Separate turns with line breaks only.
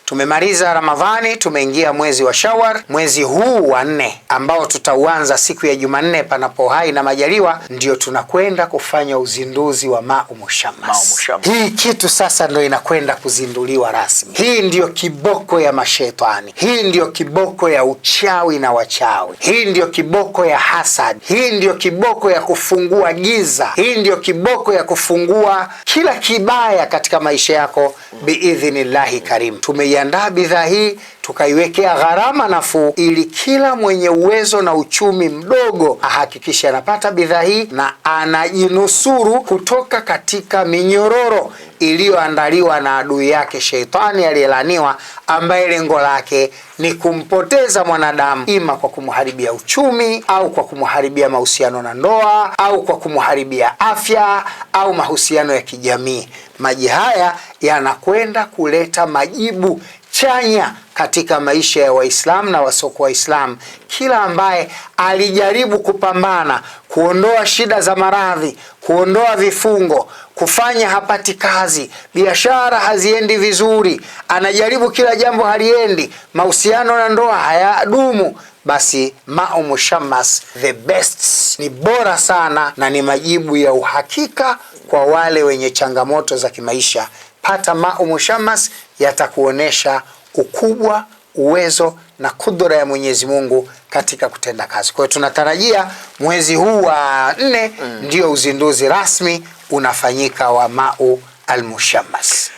Tumemaliza Ramadhani, tumeingia mwezi wa Shawwal. Mwezi huu wa 4 ambao tutauanza siku ya Jumanne panapo hai na majaliwa, ndio tunakwenda kufanya uzinduzi wa Ma'u Mushammas. Hii kitu sasa ndio inakwenda kuzinduliwa rasmi. Hii ndio kiboko ya mashetani. Hii ndio kiboko ya uchawi na wachawi. Hii ndio kiboko ya hasad. Hii ndio kiboko ya kufungua giza. Hii ndio kiboko ya kufungua kila kibaya katika maisha yako biidhnillahi karim. Tumeiandaa bidhaa hii, tukaiwekea gharama nafuu ili kila mwenye uwezo na uchumi mdogo ahakikishe anapata bidhaa hii na anajinusuru kutoka katika minyororo iliyoandaliwa na adui yake Sheitani aliyelaniwa, ambaye lengo lake ni kumpoteza mwanadamu, ima kwa kumharibia uchumi au kwa kumharibia mahusiano na ndoa au kwa kumharibia afya au mahusiano ya kijamii. Maji haya yanakwenda kuleta majibu chanya katika maisha ya Waislamu na wasiokuwa Waislamu. Kila ambaye alijaribu kupambana kuondoa shida za maradhi, kuondoa vifungo, kufanya hapati kazi, biashara haziendi vizuri, anajaribu kila jambo haliendi, mahusiano na ndoa hayadumu, basi Ma'u Mushammas the best, ni bora sana na ni majibu ya uhakika kwa wale wenye changamoto za kimaisha. Pata Ma'u Mushammas, yatakuonesha ukubwa, uwezo na kudura ya Mwenyezi Mungu katika kutenda kazi. Kwa hiyo tunatarajia mwezi huu wa 4 ndio uzinduzi rasmi unafanyika wa Ma'u al-Mushammas.